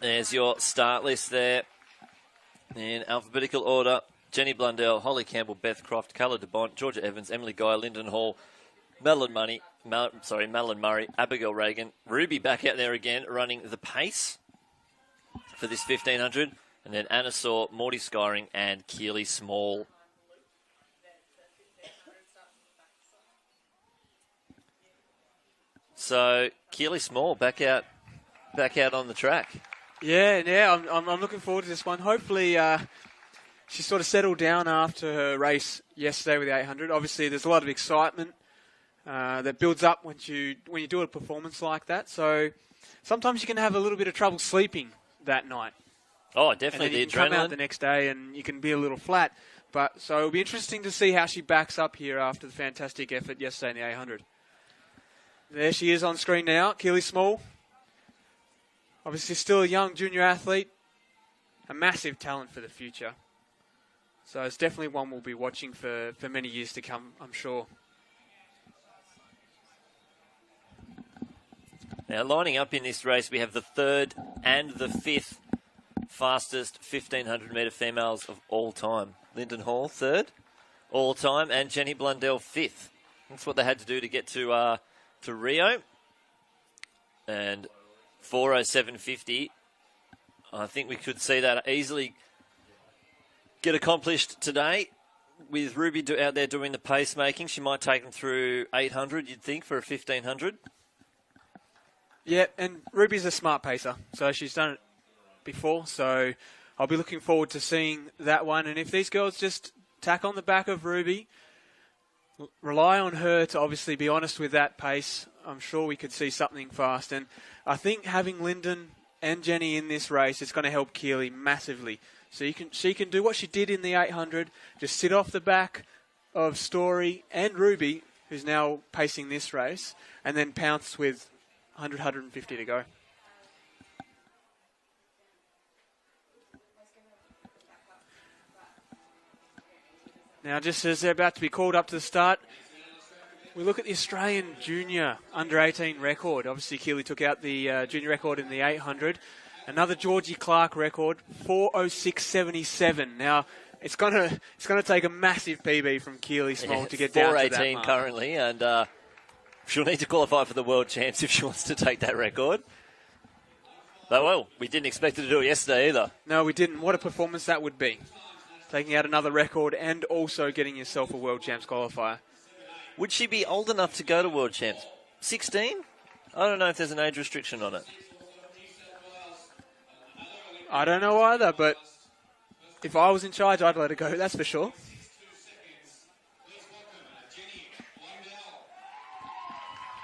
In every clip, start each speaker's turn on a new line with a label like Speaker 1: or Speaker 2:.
Speaker 1: There's your start list there in alphabetical order. Jenny Blundell, Holly Campbell, Beth Croft, Carla DeBont, Georgia Evans, Emily Guy, Lyndon Hall, Madeline Murray, Abigail Reagan, Ruby back out there again running the pace for this 1500. And then Anna Saw, Morty Skyring, and Keely Small. So Keely Small back out on the track.
Speaker 2: Yeah, I'm looking forward to this one. Hopefully she sort of settled down after her race yesterday with the 800. Obviously, there's a lot of excitement that builds up when you do a performance like that. So sometimes you can have a little bit of trouble sleeping that night.
Speaker 1: Oh, definitely.
Speaker 2: And then you can come out the next day and you can be a little flat. So it'll be interesting to see how she backs up here after the fantastic effort yesterday in the 800. There she is on screen now, Keely Small. Obviously still a young junior athlete, a massive talent for the future. So it's definitely one we'll be watching for many years to come, I'm sure.
Speaker 1: Now, lining up in this race, we have the third and the fifth fastest 1,500-metre females of all time. Lyndon Hall, third, all time, and Jenny Blundell, fifth. That's what they had to do to get to Rio. And 4:07.50. I think we could see that easily get accomplished today. With Ruby out there doing the pacemaking, she might take them through 800, you'd think, for a 1,500.
Speaker 2: Yeah, and Ruby's a smart pacer, so she's done it before, so I'll be looking forward to seeing that one. And if these girls just tack on the back of Ruby, rely on her to obviously be honest with that pace, I'm sure we could see something fast. And I think having Lyndon and Jenny in this race is going to help Keely massively. So she can do what she did in the 800, just sit off the back of Story and Ruby, who's now pacing this race, and then pounce with 100, 150 to go. Now, just as they're about to be called up to the start, we look at the Australian junior under-18 record. Obviously, Keely took out the junior record in the 800. Another Georgie Clark record, 4:06.77. Now, it's gonna take a massive PB from Keely Small to get down to that mark.
Speaker 1: 4:18 currently, and she'll need to qualify for the World Champs if she wants to take that record. Though, well, we didn't expect her to do it yesterday either.
Speaker 2: No, we didn't. What a performance that would be. Taking out another record and also getting yourself a World Champs qualifier.
Speaker 1: Would she be old enough to go to World Champs? 16? I don't know if there's an age restriction on it.
Speaker 2: I don't know either, but if I was in charge, I'd let her go, that's for sure.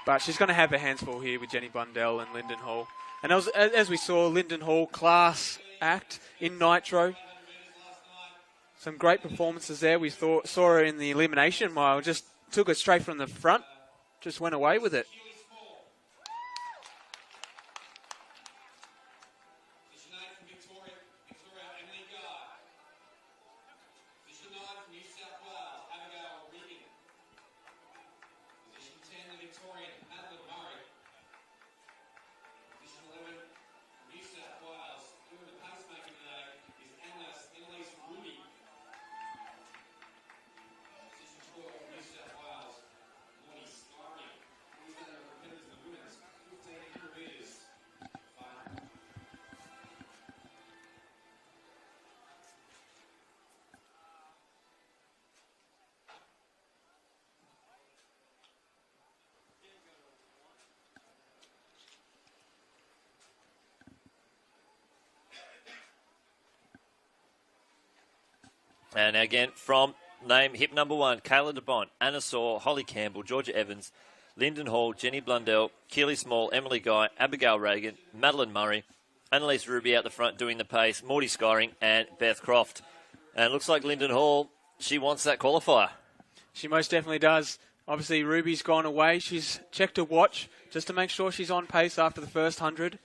Speaker 2: But she's going to have her hands full here with Jenny Blundell and Lyndon Hall. And as we saw, Lyndon Hall, class act in Nitro. Some great performances there. We saw her in the elimination mile. Just took it straight from the front. Just went away with it.
Speaker 1: And again, from name hip number 1, Kayla DeBont, Anna Saw, Holly Campbell, Georgia Evans, Lyndon Hall, Jenny Blundell, Keely Small, Emily Guy, Abigail Reagan, Madeline Murray, Annalise Ruby out the front doing the pace, Morty Skyring, and Beth Croft. And it looks like Lyndon Hall, she wants that qualifier.
Speaker 2: She most definitely does. Obviously, Ruby's gone away. She's checked her watch just to make sure she's on pace after the first 100.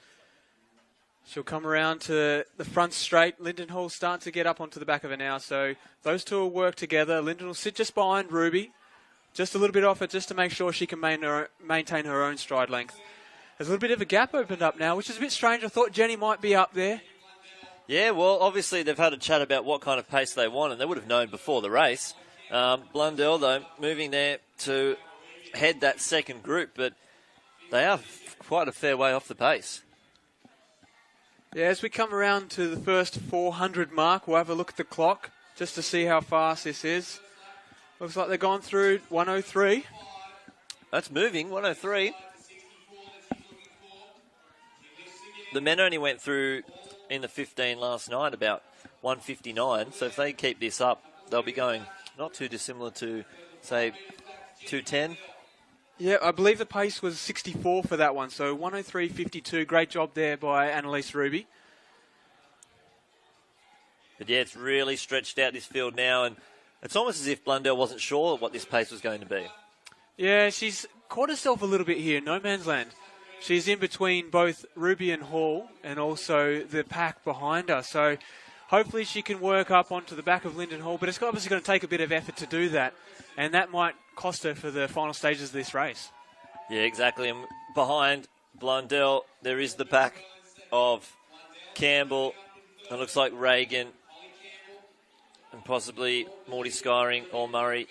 Speaker 2: She'll come around to the front straight. Lyndon Hall starts to get up onto the back of her now. So those two will work together. Lyndon will sit just behind Ruby, just a little bit off it, just to make sure she can maintain her own stride length. there's a little bit of a gap opened up now, which is a bit strange. I thought Jenny might be up there.
Speaker 1: Yeah, well, obviously they've had a chat about what kind of pace they want, and they would have known before the race. Blundell, though, moving there to head that second group, but they are quite a fair way off the pace.
Speaker 2: Yeah, as we come around to the first 400 mark, we'll have a look at the clock just to see how fast this is. Looks like they've gone through 103.
Speaker 1: That's moving, 103. The men only went through in the 15 last night about 159, so if they keep this up, they'll be going not too dissimilar to, say, 210.
Speaker 2: Yeah, I believe the pace was 64 for that one, so 103.52. Great job there by Annalise Ruby.
Speaker 1: But yeah, it's really stretched out this field now, and it's almost as if Blundell wasn't sure what this pace was going to be.
Speaker 2: Yeah, she's caught herself a little bit here, no man's land. She's in between both Ruby and Hall and also the pack behind her, so hopefully she can work up onto the back of Lyndon Hall, but it's obviously going to take a bit of effort to do that, and that might cost her for the final stages of this race.
Speaker 1: Yeah, exactly. And behind Blundell, there is the pack of Campbell. It looks like Reagan and possibly Morty Skyring or Murray.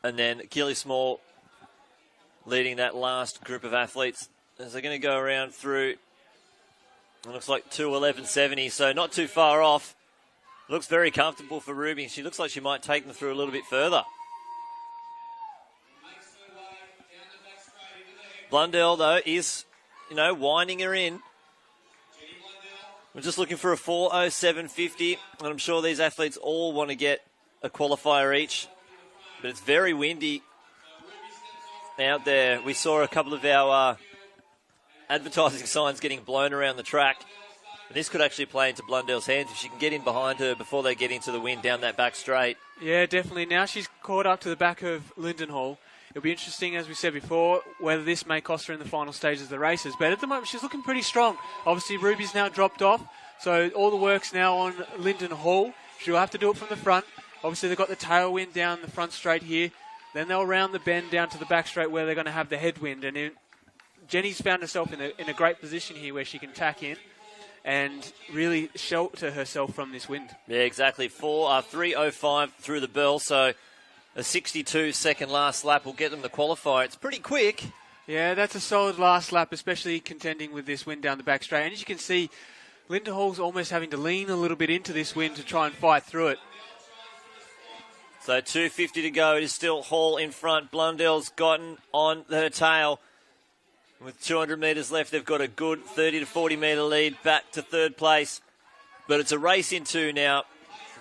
Speaker 1: And then Keely Small leading that last group of athletes as they're going to go around through. It looks like 2:11.70, so not too far off. Looks very comfortable for Ruby. She looks like she might take them through a little bit further. Blundell, though, is, winding her in. We're just looking for a 4:07.50, and I'm sure these athletes all want to get a qualifier each. But it's very windy out there. We saw a couple of our advertising signs getting blown around the track. And this could actually play into Blundell's hands if she can get in behind her before they get into the wind down that back straight. Yeah,
Speaker 2: definitely. Now she's caught up to the back of Lyndon Hall. It'll be interesting, as we said before, whether this may cost her in the final stages of the races. But at the moment, she's looking pretty strong. Obviously, Ruby's now dropped off, so all the work's now on Lyndon Hall. She'll have to do it from the front. Obviously, they've got the tailwind down the front straight here. Then they'll round the bend down to the back straight where they're going to have the headwind. And Jenny's found herself in a great position here where she can tack in and really shelter herself from this wind.
Speaker 1: Yeah, exactly. 3:05 through the bell, so a 62-second last lap will get them the qualifier. It's pretty quick.
Speaker 2: Yeah, that's a solid last lap, especially contending with this wind down the back straight. And as you can see, Linda Hall's almost having to lean a little bit into this wind to try and fight through it.
Speaker 1: So 2:50 to go. It is still Hall in front. Blundell's gotten on her tail. With 200 metres left, they've got a good 30 to 40 metre lead back to third place. But it's a race in two now,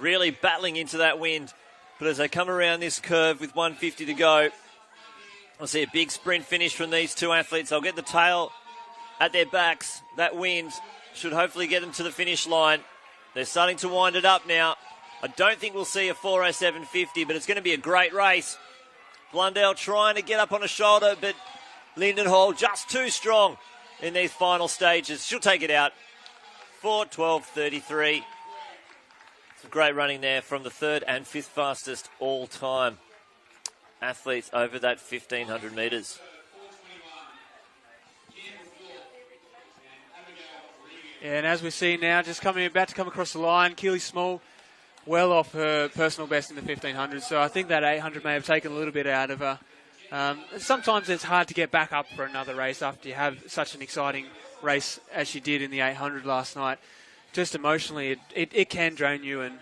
Speaker 1: really battling into that wind. But as they come around this curve with 1:50 to go, I'll see a big sprint finish from these two athletes. They'll get the tail at their backs. That wind should hopefully get them to the finish line. They're starting to wind it up now. I don't think we'll see a 4:07.50, but it's going to be a great race. Blundell trying to get up on a shoulder, but Lyndon Hall just too strong in these final stages. She'll take it out. 4:12.33. Some great running there from the third and fifth fastest all-time athletes over that 1,500 metres.
Speaker 2: Yeah, and as we see now, just about to come across the line, Keely Small well off her personal best in the 1,500, so I think that 800 may have taken a little bit out of her. Sometimes it's hard to get back up for another race after you have such an exciting race as she did in the 800 last night. Just emotionally, it can drain you, and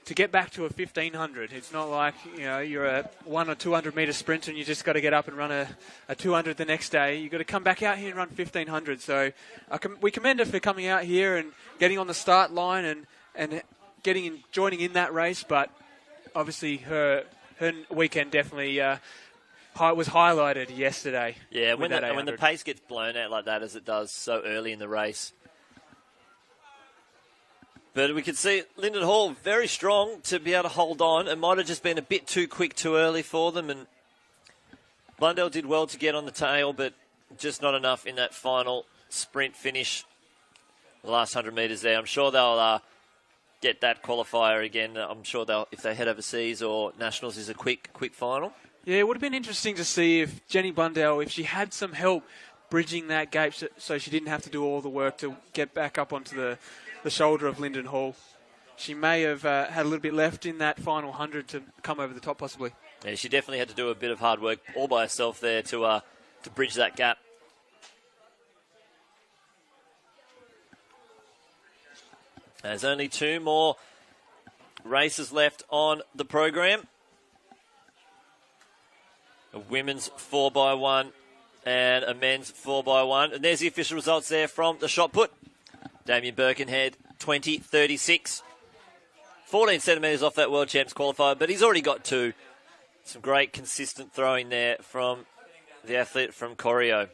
Speaker 2: to get back to a 1,500, it's not like you're a 100 or 200 metre sprinter and you just got to get up and run a 200 the next day. You've got to come back out here and run 1,500. So we commend her for coming out here and getting on the start line and joining in that race. But obviously her weekend definitely was highlighted yesterday.
Speaker 1: Yeah, when the pace gets blown out like that as it does so early in the race. But we can see Lyndon Hall very strong to be able to hold on. It might have just been a bit too quick, too early for them. And Blundell did well to get on the tail, but just not enough in that final sprint finish. The last 100 metres there. I'm sure they'll get that qualifier again. I'm sure if they head overseas or Nationals is a quick final.
Speaker 2: Yeah, it would have been interesting to see if Jenny Blundell, if she had some help bridging that gap so she didn't have to do all the work to get back up onto the shoulder of Lyndon Hall. She may have had a little bit left in that final 100 to come over the top possibly.
Speaker 1: Yeah, she definitely had to do a bit of hard work all by herself there to bridge that gap. There's only 2 more races left on the program. A women's 4x1 and a men's 4x1. And there's the official results there from the shot put. Damien Birkenhead, 20.36. 14 centimetres off that World Champs qualifier, but he's already got 2. Some great consistent throwing there from the athlete from Corio.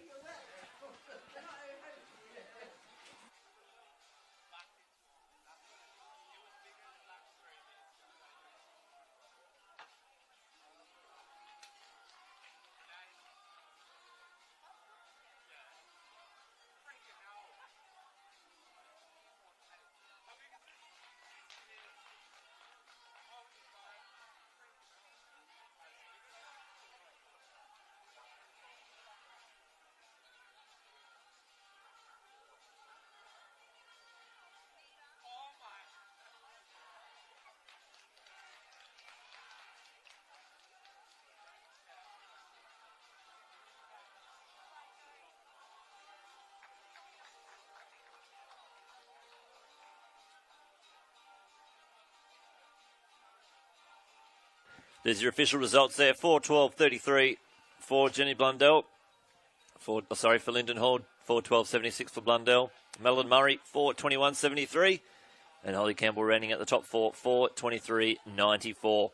Speaker 1: There's your official results there. 4:12.33 for Jenny Blundell. For Lyndon Hall. 4:12.76 for Blundell. Madeline Murray, 4:21.73. And Holly Campbell rounding at the top 4, 4:23.94.